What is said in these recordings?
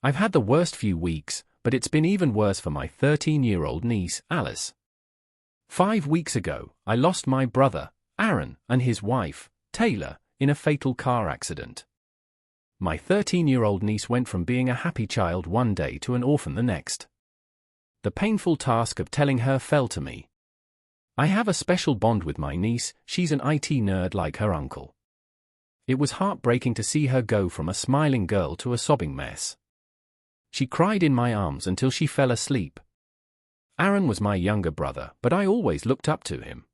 I've had the worst few weeks, but it's been even worse for my 13-year-old niece, Alice. 5 weeks ago, I lost my brother, Aaron, and his wife, Taylor, in a fatal car accident. My 13-year-old niece went from being a happy child one day to an orphan the next. The painful task of telling her fell to me. I have a special bond with my niece. She's an IT nerd like her uncle. It was heartbreaking to see her go from a smiling girl to a sobbing mess. She cried in my arms until she fell asleep. Aaron was my younger brother, but I always looked up to him.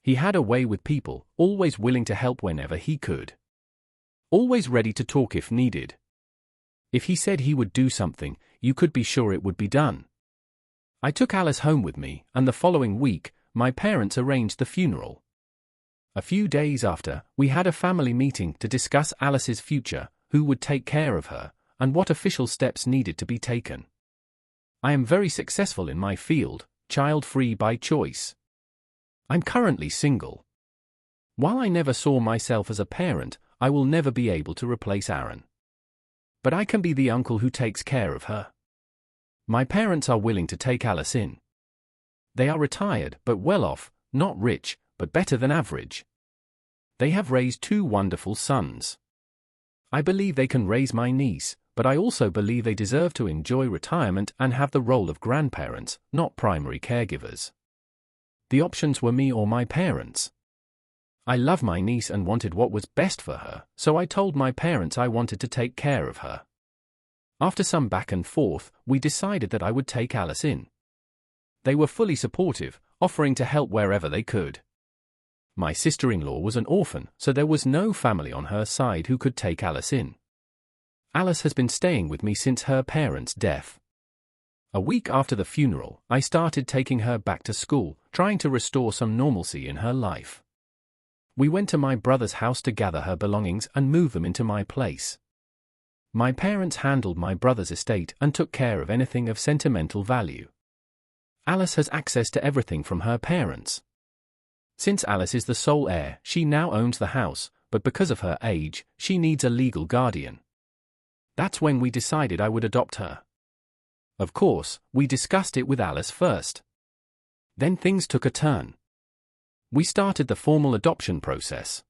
He had a way with people, always willing to help whenever he could. Always ready to talk if needed. If he said he would do something, you could be sure it would be done. I took Alice home with me, and the following week, my parents arranged the funeral. A few days after, we had a family meeting to discuss Alice's future, who would take care of her, and what official steps needed to be taken. I am very successful in my field, child-free by choice. I'm currently single. While I never saw myself as a parent, I will never be able to replace Aaron. But I can be the uncle who takes care of her. My parents are willing to take Alice in. They are retired but well off, not rich, but better than average. They have raised 2 wonderful sons. I believe they can raise my niece, but I also believe they deserve to enjoy retirement and have the role of grandparents, not primary caregivers. The options were me or my parents. I love my niece and wanted what was best for her, so I told my parents I wanted to take care of her. After some back and forth, we decided that I would take Alice in. They were fully supportive, offering to help wherever they could. My sister-in-law was an orphan, so there was no family on her side who could take Alice in. Alice has been staying with me since her parents' death. A week after the funeral, I started taking her back to school, trying to restore some normalcy in her life. We went to my brother's house to gather her belongings and move them into my place. My parents handled my brother's estate and took care of anything of sentimental value. Alice has access to everything from her parents. Since Alice is the sole heir, she now owns the house, but because of her age, she needs a legal guardian. That's when we decided I would adopt her. Of course, we discussed it with Alice first. Then things took a turn. We started the formal adoption process.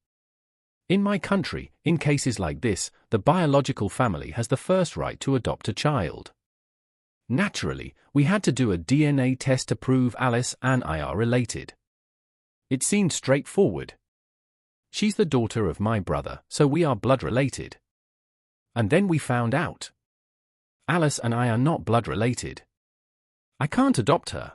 In my country, in cases like this, the biological family has the first right to adopt a child. Naturally, we had to do a DNA test to prove Alice and I are related. It seemed straightforward. She's the daughter of my brother, so we are blood related. And then we found out. Alice and I are not blood related. I can't adopt her.